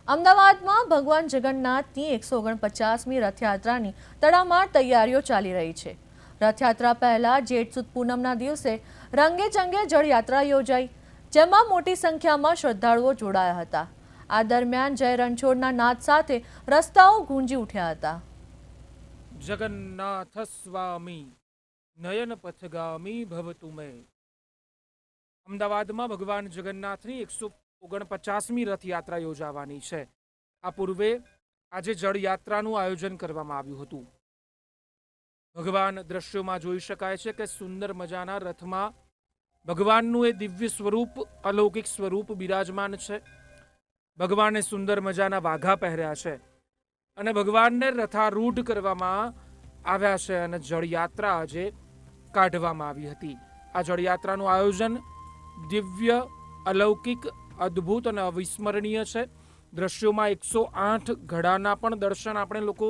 અમદાવાદમાં ભગવાન જગન્નાથની 149મી રથયાત્રાની તડામાર તૈયારીઓ ચાલી રહી છે। રથયાત્રા પહેલા જેઠ સુદ પૂનમના દિવસે રંગે ચંગે જળયાત્રા યોજાઈ, જેમાં મોટી સંખ્યામાં શ્રદ્ધાળુઓ જોડાયા હતા। આ દરમિયાન જય રણછોડના નાદ સાથે રસ્તાઓ ગુંજી ઉઠ્યા હતા। જગન્નાથ સ્વામી નયન પથગામી ભવતુ મે। અમદાવાદમાં ભગવાન જગન્નાથની 149મી રથયાત્રા યોજાવાની છે। આ પૂર્વે આજે જળયાત્રાનું આયોજન કરવામાં આવ્યું હતું। ભગવાન દ્રશ્યોમાં જોઈ શકાય છે કે સુંદર મજાના રથમાં ભગવાનનું એ દિવ્ય સ્વરૂપ, અલૌકિક સ્વરૂપ બિરાજમાન છે। ભગવાને સુંદર મજાના વાઘા પહેર્યા છે અને ભગવાનને રથારૂઢ કરવામાં આવ્યા છે અને જળયાત્રા આજે કાઢવામાં આવી હતી। આ જળયાત્રાનું આયોજન દિવ્ય, અલૌકિક, અદ્ભુત અને અવિસ્મરણીય છે। દ્રશ્યોમાં 108 ઘડાના પણ દર્શન આપણે લોકો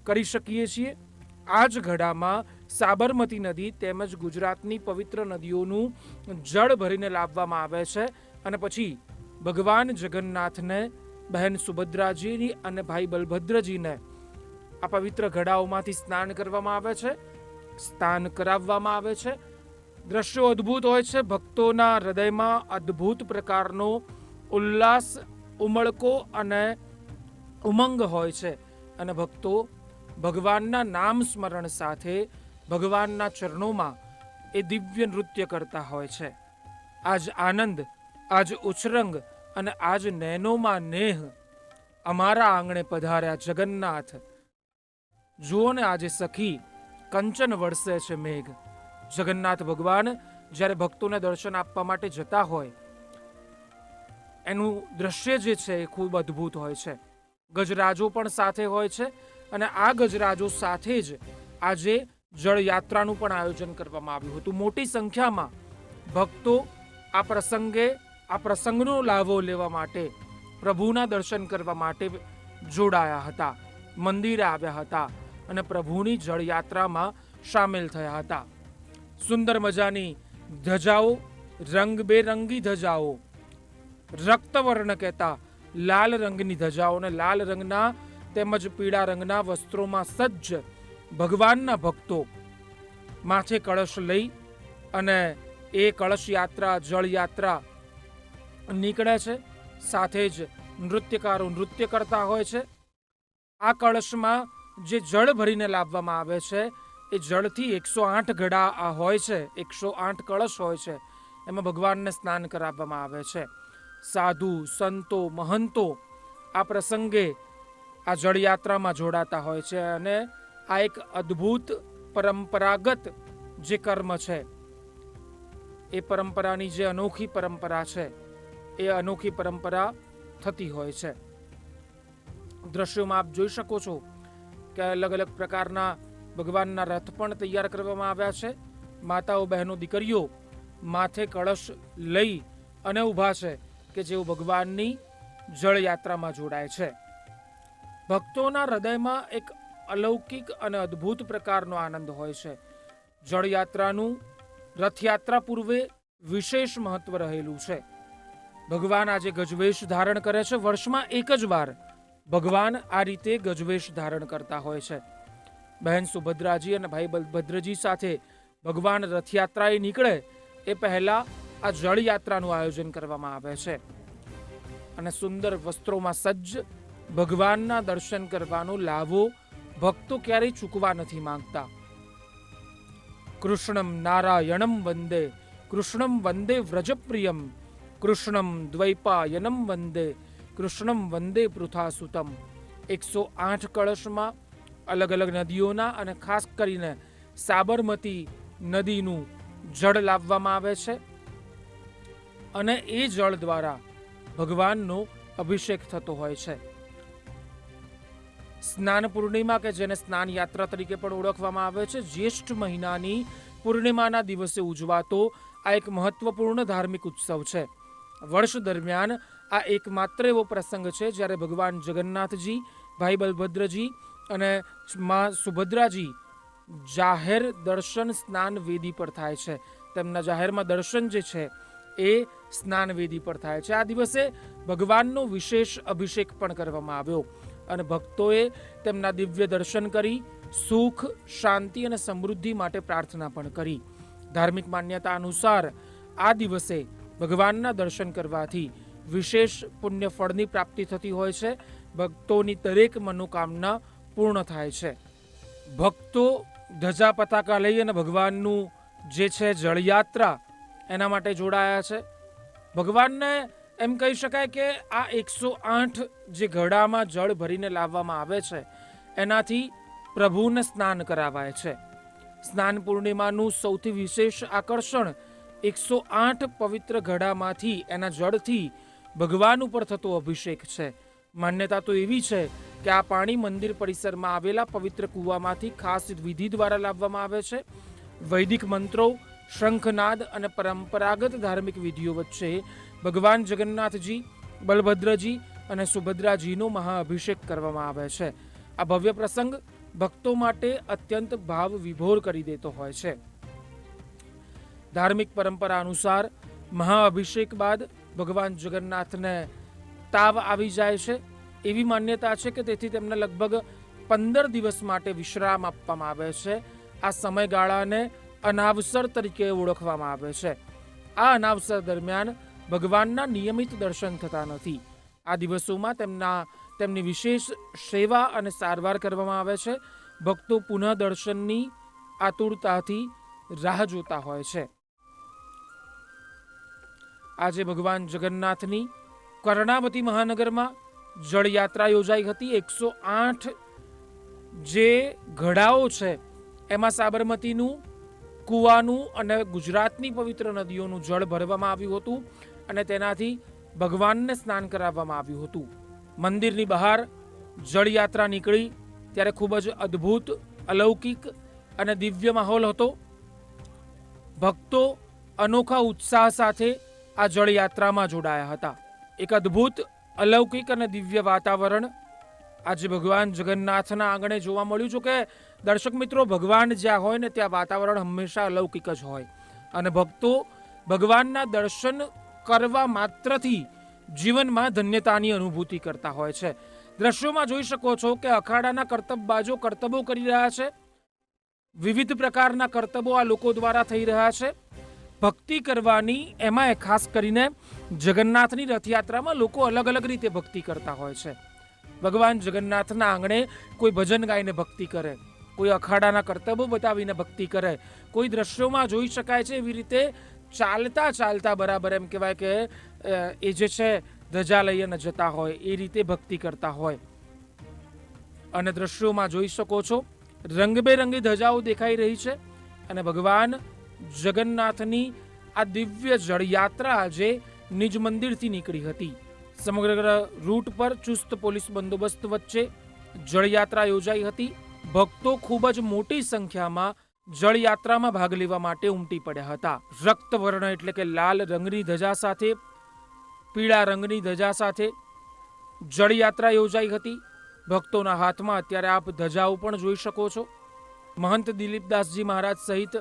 કરી શકીએ છીએ। આ જ ઘડામાં સાબરમતી નદી તેમજ ગુજરાતની પવિત્ર નદીઓનું જળ ભરીને લાવવામાં આવે છે અને પછી ભગવાન જગન્નાથને, બહેન સુભદ્રાજીની અને ભાઈ બલભદ્રજીને આ પવિત્ર ઘડાઓમાંથી સ્નાન કરવામાં આવે છે, સ્નાન કરાવવામાં આવે છે। દ્રશ્યો અદ્ભુત હોય છે। ભક્તોના હૃદયમાં અદ્ભુત પ્રકારનો ઉલ્લાસ, ઉમળકો અને ઉમંગ હોય છે અને ભક્તો ભગવાનના નામ સ્મરણ સાથે ભગવાનના ચરણોમાં એ દિવ્ય નૃત્ય કરતા હોય છે। આજ આનંદ, આજ ઉછરંગ અને આજ નૈનોમાં નેહ, અમારા આંગણે પધાર્યા જગન્નાથ। જુઓ ને આજે સખી કંચન વરસે છે મેઘ। જગન્નાથ ભગવાન જ્યારે ભક્તોને દર્શન આપવા માટે જતા હોય, એનું દ્રશ્ય જે છે એ ખૂબ અદ્ભુત હોય છે। ગજરાજો પણ સાથે હોય છે અને આ ગજરાજો સાથે જ આજે જળયાત્રાનું પણ આયોજન કરવામાં આવ્યું હતું। મોટી સંખ્યામાં ભક્તો આ પ્રસંગનો લાભો લેવા માટે, પ્રભુના દર્શન કરવા માટે જોડાયા હતા, મંદિરે આવ્યા હતા અને પ્રભુની જળયાત્રામાં સામેલ થયા હતા। સુંદર મજાની ધજાઓ, રંગબેરંગી ધજાઓ, રક્તવર્ણ કહેતા લાલ રંગની ધજાઓ અને લાલ રંગના તેમજ પીળા રંગના વસ્ત્રોમાં સજ્જ ભગવાનના ભક્તો માથે કળશ લઈ અને એ કળશ યાત્રા, જળયાત્રા નીકળે છે। સાથે જ નૃત્યકારો નૃત્ય કરતા હોય છે। આ કળશમાં જે જળ ભરીને લાવવામાં આવે છે એ જળથી 108 ઘડા હોય છે, 108 કળશ હોય છે, એમાં ભગવાનને સ્નાન કરાવવામાં આવે છે। સાધુ, સંતો, મહંતો આ પ્રસંગે આ જળયાત્રામાં જોડાતા હોય છે અને આ એક અદ્ભુત પરંપરાગત જે કર્મ છે, એ પરંપરાની જે અનોખી પરંપરા છે, એ અનોખી પરંપરા થતી હોય છે। દ્રશ્યોમાં આપ જોઈ શકો છો કે અલગ અલગ પ્રકારના ભગવાનના રથ પણ તૈયાર કરવામાં આવ્યા છે। માતાઓ, બહેનો, દીકરીઓ માથે કળશ લઈ અને ઊભા છે કે જેઓ ભગવાનની જળયાત્રામાં જોડાય છે। ભક્તોના હૃદયમાં એક અલૌકિક અને અદ્ભુત પ્રકારનો આનંદ હોય છે। જળયાત્રાનું રથયાત્રા પૂર્વે વિશેષ મહત્વ રહેલું છે। ભગવાન આજે ગજવેશ ધારણ કરે છે। વર્ષમાં એક જ વાર ભગવાન આ રીતે ગજવેશ ધારણ કરતા હોય છે। બહેન સુભદ્રાજી અને ભાઈ બલભદ્રજી સાથે ભગવાન રથયાત્રાએ નીકળે એ પહેલા આ જળયાત્રાનું આયોજન કરવામાં આવે છે અને સુંદર વસ્ત્રોમાં સજ્જ ભગવાનના દર્શન કરવાનો લાભો ભક્તો ક્યારેય ચૂકવા નથી માંગતા। કૃષ્ણમ નારાયણમ વંદે, કૃષ્ણમ વંદે વ્રજપ્રિયમ, કૃષ્ણમ દ્વૈપાયનમ વંદે, કૃષ્ણમ વંદે પૃથાસુતમ। 108 કળશમાં અલગ અલગ નદીઓના અને ખાસ કરીને સાબરમતી નદીનું જળ લાવવામાં આવે છે અને એ જળ દ્વારા ભગવાનનો અભિષેક થતો હોય છે। સ્નાન પૂર્ણિમા કે જેને સ્નાન યાત્રા તરીકે પણ ઓળખવામાં આવે છે, જ્યેષ્ઠ મહિનાની પૂર્ણિમાના દિવસે ઉજવાતો આ એક મહત્વપૂર્ણ ધાર્મિક ઉત્સવ છે। વર્ષ દરમિયાન આ એકમાત્ર એવો પ્રસંગ છે જ્યારે ભગવાન જગન્નાથજી, ભાઈ બલભદ્રજી અને માં સુભદ્રાજી જાહેર દર્શન સ્નાન વેદી પર થાય છે। તેમના જાહેરમાં દર્શન જે છે એ સ્નાન વેદી પર થાય છે। આ દિવસે ભગવાનનો વિશેષ અભિષેક પણ કરવામાં આવ્યો અને ભક્તોએ તેમના દિવ્ય દર્શન કરી સુખ, શાંતિ અને સમૃદ્ધિ માટે પ્રાર્થના પણ કરી. ધાર્મિક માન્યતા અનુસાર આ દિવસે ભગવાનના દર્શન કરવાથી વિશેષ પુણ્ય ફળની પ્રાપ્તિ થતી હોય છે. ભક્તોની દરેક મનોકામના પૂર્ણ થાય છે. ભક્તો ધજા પતાકા લઈ અને ભગવાનનું જે છે જળયાત્રા એના માટે જોડાયા છે. ભગવાનને એમ કહી શકાય કે આ 108 જે ઘડામાં જળ ભરીને લાવવામાં આવે છે એનાથી પ્રભુને સ્નાન કરાવાય છે. સ્નાન પૂર્ણિમાનું સૌથી વિશેષ આકર્ષણ 108 પવિત્ર ઘડામાંથી એના જળથી ભગવાન ઉપર થતો અભિષેક છે. માન્યતા તો એવી છે કે આ પાણી મંદિર પરિસરમાં આવેલા પવિત્ર કૂવામાંથી ખાસ વિધિ દ્વારા લાવવામાં આવે છે. વૈદિક મંત્રો, શંખનાદ અને પરંપરાગત ધાર્મિક વિધિઓ વચ્ચે ભગવાન જગન્નાથજી, બલભદ્રજી અને સુભદ્રાજીનો મહાઅભિષેક કરવામાં આવે છે. આ ભવ્ય પ્રસંગ ભક્તો માટે અત્યંત ભાવ વિભોર કરી દેતો હોય છે. ધાર્મિક પરંપરા અનુસાર મહાઅભિષેક બાદ ભગવાન જગન્નાથને તાવ આવી જાય છે. એવી માન્યતા છે કે તેથી તેમને લગભગ 15 દિવસ માટે વિશ્રામ આપવામાં આવે છે. આ સમયગાળાને અનાવસર તરીકે ઓળખવામાં આવે છે. આ અનાવસર દરમિયાન ભગવાનના નિયમિત દર્શન થતા નથી. આ દિવસોમાં તેમની વિશેષ સેવા અને સારવાર કરવામાં આવે છે. ભક્તો પુનઃ દર્શનની આતુરતાથી રાહ જોતા હોય છે. આજે ભગવાન જગન્નાથની કર્ણાવતી મહાનગરમાં જળયાત્રા યોજાઈ હતી. 108 જે ઘડાઓ છે એમાં સાબરમતીનું, કૂવાનું અને ગુજરાતની પવિત્ર નદીઓનું જળ ભરવામાં આવ્યું હતું અને તેનાથી ભગવાનને સ્નાન કરાવવામાં આવ્યું હતું. મંદિરની બહાર જળયાત્રા નીકળી ત્યારે ખૂબ જ અદ્ભુત, અલૌકિક અને દિવ્ય માહોલ હતો. ભક્તો અનોખા ઉત્સાહ સાથે આ જળયાત્રામાં જોડાયા હતા. એક અદ્ભુત, અલૌકિક અને દિવ્ય વાતાવરણ આજે ભગવાન જગન્નાથના આંગણે જોવા મળ્યું. છે કે દર્શક મિત્રો, ભગવાન જ્યાં હોય ને ત્યાં વાતાવરણ હંમેશા અલૌકિક જ હોય અને ભક્તો ભગવાનના દર્શન કરવા માત્રથી જીવનમાં ધન્યતાની અનુભૂતિ કરતા હોય છે. દ્રશ્યોમાં જોઈ શકો છો કે અખાડાના કરતબબાજો કરતબો કરી રહ્યા છે. વિવિધ પ્રકારના કરતબો આ લોકો દ્વારા થઈ રહ્યા છે. ભક્તિ કરવાની, એમાં ખાસ કરીને જગન્નાથની રથયાત્રામાં લોકો અલગ અલગ રીતે ભક્તિ કરતા હોય છે. ભગવાન જગન્નાથના આંગણે કોઈ ભજન ગાઈને ભક્તિ કરે, કોઈ અખાડાના કરતબો બતાવીને ભક્તિ કરે, કોઈ દ્રશ્યોમાં જોઈ શકાય છે એવી રીતે ચાલતા ચાલતા, બરાબર એમ કહેવાય કે એ જે છે ધજા લઈને જતા હોય એ રીતે ભક્તિ કરતા હોય. અને દ્રશ્યોમાં જોઈ શકો છો રંગબેરંગી ધજાઓ દેખાઈ રહી છે અને ભગવાન જગન્નાથની આ દિવ્ય જળયાત્રા આજે નિજ મંદિરથી નીકળી હતી. સમગ્ર રૂટ પર ચુસ્ત પોલીસ બંદોબસ્ત વચ્ચે જળયાત્રા યોજાઈ હતી. ભક્તો ખૂબ જ મોટી સંખ્યામાં જળયાત્રામાં ભાગ લેવા માટે ઉમટી પડ્યા હતા. રક્તવર્ણ એટલે કે લાલ રંગની ધજા સાથે, પીળા રંગની ધજા સાથે જળયાત્રા યોજાઈ હતી. ભક્તોના હાથમાં અત્યારે આપ ધજાઓ પણ જોઈ શકો છો. મહંત દિલીપદાસજી મહારાજ સહિત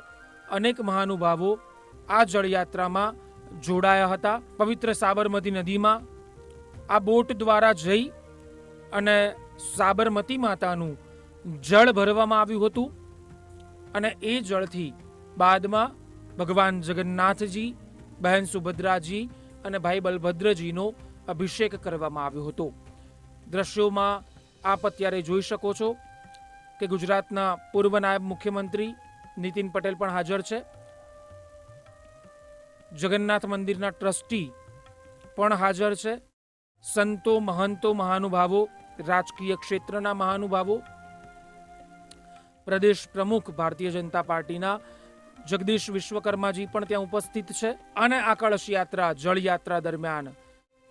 અનેક મહાનુભાવો આ જળયાત્રામાં જોડાયા હતા. પવિત્ર સાબરમતી નદીમાં આ બોટ દ્વારા જઈ અને સાબરમતી માતાનું જળ ભરવામાં આવ્યું હતું અને એ જળથી બાદમાં ભગવાન જગન્નાથજી, બહેન સુભદ્રાજી અને ભાઈ બલભદ્રજીનો અભિષેક કરવામાં આવ્યો હતો. દ્રશ્યોમાં આપ અત્યારે જોઈ શકો છો કે ગુજરાતના પૂર્વ નાયબ મુખ્યમંત્રી નીતિન પટેલ પણ હાજર છે. જગન્નાથ મંદિરના ટ્રસ્ટી પણ હાજર છે. સંતો, મહંતો, મહાનુભાવો, રાજકીય ક્ષેત્રના મહાનુભાવો, પ્રદેશ પ્રમુખ ભારતીય જનતા પાર્ટીના જગદીશ વિશ્વકર્માજી પણ ત્યાં ઉપસ્થિત છે. અને આ કળશ યાત્રા, જળયાત્રા દરમિયાન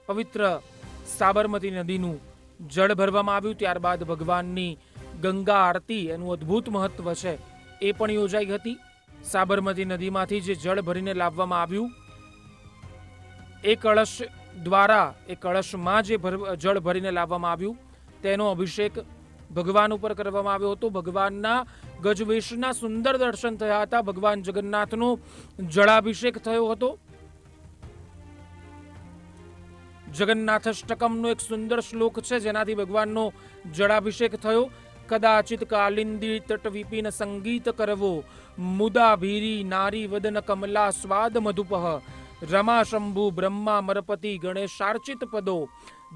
પવિત્ર સાબરમતી નદીનું જળ ભરવામાં આવ્યું. ત્યારબાદ ભગવાનની ગંગા આરતી, એનું અદ્ભુત મહત્વ છે, એ પણ યોજાઈ હતી. સાબરમતી નદીમાંથી જે જળ ભરીને લાવવામાં આવ્યું એ કળશ દ્વારા, એ કળશમાં જે જળ ભરીને લાવવામાં આવ્યું તેનો અભિષેક ભગવાન ઉપર કરવામાં આવ્યો હતો. ભગવાનના ગજવેશના સુંદર દર્શન થયા હતા. ભગવાન જગન્નાથનો જળાભિષેક થયો હતો. જગન્નાથષ્ટકમનો એક સુંદર શ્લોક છે જેનાથી ભગવાનનો જળાભિષેક થયો. કદાચિત કાલિંદી તટ વિપિન સંગીત કરવો, મુદા ભીરી નારી વદન કમલા સ્વાદ મધુપહ, રમા શંભુ બ્રહ્મા મરપતિ ગણેશાર્ચિત પદો,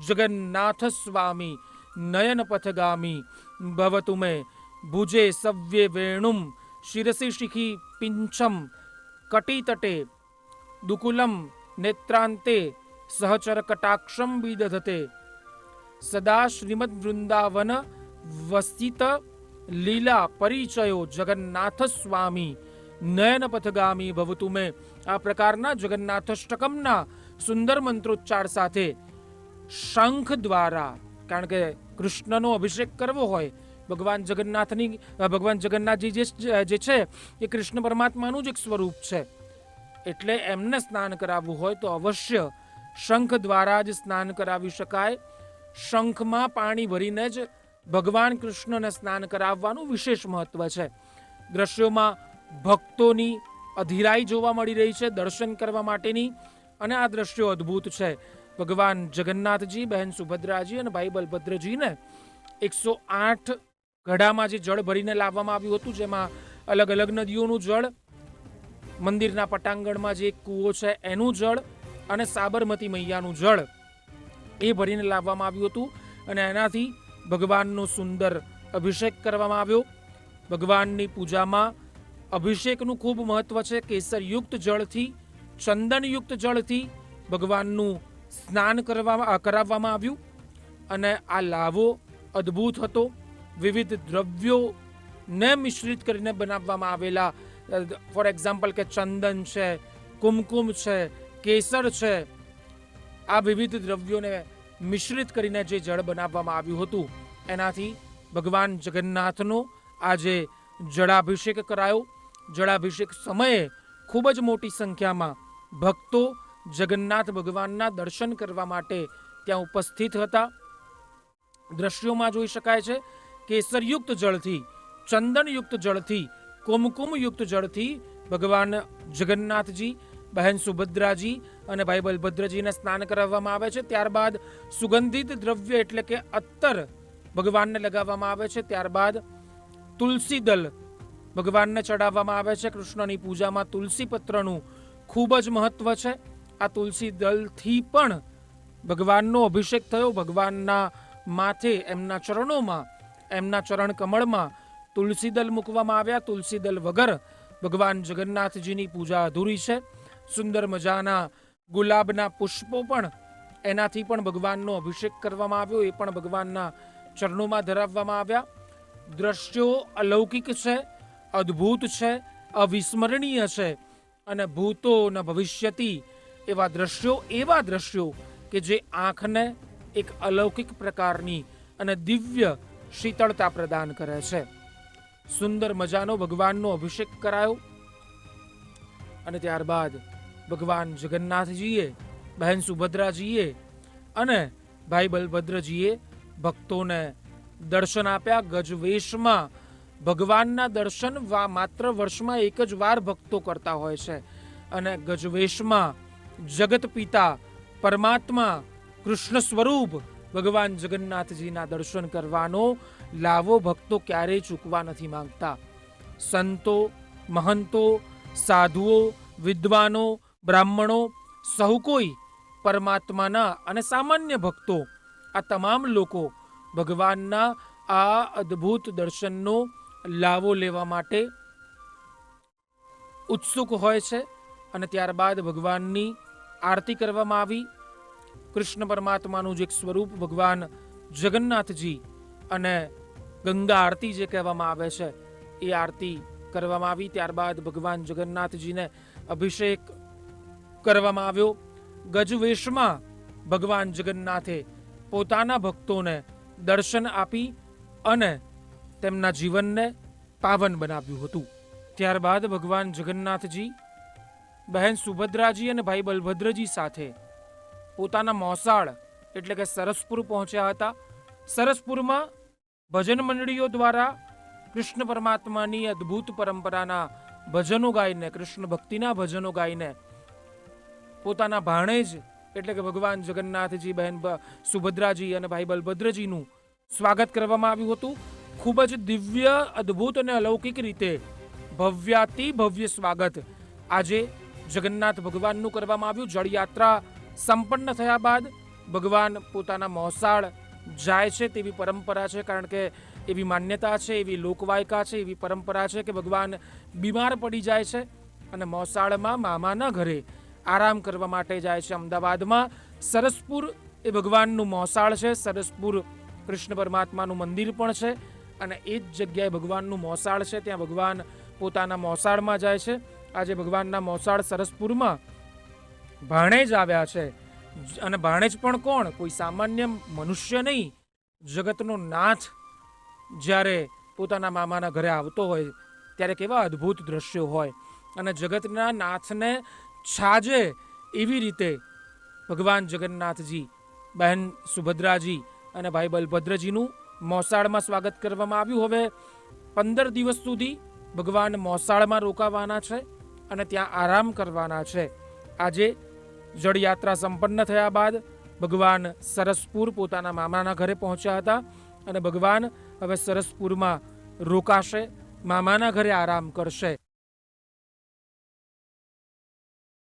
જગન્નાથ સ્વામી નયન પથગામી ભવતુ મે, ભુજે સવ્યે વેણુમ શિરસી શિખી પિંછમ, કટિતટે દુકુલમ નેત્રાંતે સહચર કટાક્ષમ વિદધતે, સદા શ્રીમદ વૃંદાવન વસિત લીલા પરિચયો જગન્નાથ સ્વામી નયન પથગામી ભવતુ મે. આ પ્રકારના જગન્નાથષ્ટકમના સુંદર મંત્રોચ્ચાર સાથે શંખ દ્વારા, કારણ કે કૃષ્ણનો અભિષેક કરવો હોય, ભગવાન જગન્નાથજી જે છે એ કૃષ્ણ પરમાત્માનું જ એક સ્વરૂપ છે, એટલે એમને સ્નાન કરાવવું હોય તો અવશ્ય શંખ દ્વારા જ સ્નાન કરાવી શકાય. શંખમાં પાણી ભરીને જ ભગવાન કૃષ્ણને સ્નાન કરાવવાનું વિશેષ મહત્વ છે. દ્રશ્યોમાં ભક્તોની અધીરાઈ જોવા મળી રહી છે દર્શન કરવા માટેની, અને આ દ્રશ્યો અદ્ભુત છે. ભગવાન જગન્નાથજી, બહેન સુભદ્રાજી અને ભાઈ બલભદ્રજીને 108 ઘડામાં જે જળ ભરીને લાવવામાં આવ્યું હતું, જેમાં અલગ અલગ નદીઓનું જળ, મંદિરના પટાંગણમાં જે એક કૂવો છે એનું જળ અને સાબરમતી મૈયાનું જળ એ ભરીને લાવવામાં આવ્યું હતું, અને એનાથી ભગવાનનો સુંદર અભિષેક કરવામાં આવ્યો. ભગવાનની પૂજામાં અભિષેકનું ખૂબ મહત્વ છે. કેસરયુક્ત જળથી, ચંદનયુક્ત જળથી ભગવાનનું સ્નાન કરાવવામાં આવ્યું, અને આ લાવો અદ્ભુત હતો. વિવિધ દ્રવ્યોને મિશ્રિત કરીને બનાવવામાં આવેલા, ફોર એક્ઝામ્પલ કે ચંદન છે, કુમકુમ છે, કેસર છે, આ વિવિધ દ્રવ્યોને મિશ્રિત કરીને જે જળ બનાવવામાં આવ્યું હતું, એનાથી ભગવાન જગન્નાથનો આજે જળાભિષેક કરાયો. જળાભિષેક સમયે ખૂબ જ મોટી સંખ્યામાં ભક્તો જગન્નાથ ભગવાનના દર્શન કરવા માટે ત્યાં ઉપસ્થિત હતા. દ્રશ્યોમાં જોઈ શકાય છે કેસરયુક્ત જળથી, ચંદનયુક્ત જળથી, કુમકુમયુક્ત જળથી ભગવાન જગન્નાથજી, બહેન સુભદ્રાજી અને ભાઈ બલભદ્રજીને સ્નાન કરાવવામાં આવે છે. ત્યારબાદ સુગંધિત દ્રવ્ય એટલે કે અત્તર ભગવાનને લગાવવામાં આવે છે. ત્યારબાદ તુલસી દલ ભગવાનને ચડાવવામાં આવે છે. કૃષ્ણની પૂજામાં તુલસી પત્રનું ખૂબ જ મહત્વ છે. આ તુલસી દલથી પણ ભગવાનનો અભિષેક થયો. ભગવાનના માથે, એમના ચરણોમાં, એમના ચરણ કમળમાં તુલસી દલ મૂકવામાં આવ્યા. તુલસી દલ વગર ભગવાન જગન્નાથજીની પૂજા અધૂરી છે. સુંદર મજાના ગુલાબના પુષ્પો પણ, એનાથી પણ ભગવાનનો અભિષેક કરવામાં આવ્યો, એ પણ ભગવાનના ચરણોમાં ધરાવવામાં આવ્યા. દ્રશ્યો અલૌકિક છે, અદ્ભુત છે, અવિસ્મરણીય છે, અને ભૂતો ન ભવિષ્યતિ એવા દ્રશ્યો કે જે આંખને એક અલૌકિક પ્રકારની અને દિવ્ય શીતળતા પ્રદાન કરે છે. સુંદર મજાનો ભગવાનનો અભિષેક કરાયો, અને ત્યારબાદ ભગવાન જગન્નાથજીએ, બહેન સુભદ્રાજીએ અને ભાઈ બલભદ્રજીએ ભક્તોને દર્શન આપ્યા. ગજવેશમાં ભગવાનના દર્શન માત્ર વર્ષમાં એક જ વાર ભક્તો કરતા હોય છે, અને ગજવેશમાં જગત પિતા પરમાત્મા કૃષ્ણ સ્વરૂપ ભગવાન જગન્નાથજીના દર્શન કરવાનો લાવો ભક્તો ક્યારેય ચૂકવા નથી માંગતા. સંતો, મહંતો, સાધુઓ, વિદ્વાનો, બ્રાહ્મણો, સહુ કોઈ પરમાત્માના અને સામાન્ય ભક્તો, આ તમામ લોકો ભગવાનના આ અદ્ભુત દર્શનનો લાવો લેવા માટે ઉત્સુક હોય છે. અને ત્યારબાદ ભગવાનની આરતી કરવામાં આવી. કૃષ્ણ પરમાત્માનું જે એક સ્વરૂપ ભગવાન જગન્નાથજી, અને ગંગા આરતી જે કહેવામાં આવે છે, એ આરતી કરવામાં આવી. ત્યારબાદ ભગવાન જગન્નાથજીને અભિષેક કરવામાં આવ્યો. ગજવેશમાં ભગવાન જગન્નાથે પોતાના ભક્તોને દર્શન આપી અને તેમના જીવનને પાવન બનાવ્યું હતું. ત્યારબાદ ભગવાન જગન્નાથજી બહેન સુભદ્રાજી અને ભાઈ બલભદ્રજી સાથે પોતાના મોસાળ એટલે કે સરસપુર પહોંચ્યા હતા. સરસપુરમાં ભજન મંડળીઓ દ્વારા કૃષ્ણ પરમાત્માની અદ્ભુત પરંપરાના ભજનો ગાઈને, કૃષ્ણ ભક્તિના ભજનો ગાઈને પોતાના ભાણેજ એટલે કે ભગવાન જગન્નાથજી, બહેન સુભદ્રાજી અને ભાઈ બલભદ્રજીનું સ્વાગત કરવામાં આવ્યું હતું. ખૂબ જ દિવ્ય, અદ્ભુત અને અલૌકિક રીતે ભવ્યાતિ ભવ્ય સ્વાગત આજે જગન્નાથ ભગવાનનું કરવામાં આવ્યું. જળયાત્રા સંપન્ન થયા બાદ ભગવાન પોતાના મોસાળ જાય છે તેવી પરંપરા છે, કારણ કે એવી માન્યતા છે, એવી લોકવાયકા છે, એવી પરંપરા છે કે ભગવાન બીમાર પડી જાય છે અને મોસાળમાં મામાના ઘરે આરામ કરવા માટે જાય છે. અમદાવાદમાં સરસપુર એ ભગવાનનું મોસાળ છે. સરસપુર કૃષ્ણ પરમાત્માનું મંદિર પણ છે અને એ જ જગ્યાએ ભગવાનનું મોસાળ છે. ત્યાં ભગવાન પોતાના મોસાળમાં જાય છે. આજે ભગવાનના મોસાળ સરસપુરમાં ભાણેજ આવ્યા છે. અને ભાણેજ પણ કોણ? કોઈ સામાન્ય મનુષ્ય નહીં, જગતનો નાથ જ્યારે પોતાના મામાના ઘરે આવતો હોય ત્યારે કેવા અદ્ભુત દ્રશ્યો હોય. અને જગતના નાથને છાજે એવી રીતે ભગવાન જગન્નાથજી, બહેન સુભદ્રાજી અને ભાઈ બલભદ્રજીનું મોસાળમાં સ્વાગત કરવામાં આવ્યું. હવે 15 દિવસ સુધી ભગવાન મોસાળમાં રોકાવાના છે અને ત્યાં આરામ કરવાના છે. આજે જળયાત્રા સંપન્ન થયા બાદ ભગવાન સરસપુર પોતાના મામાના ઘરે પહોંચ્યા હતા અને ભગવાન હવે સરસપુરમાં રોકાશે, મામાના ઘરે આરામ કરશે.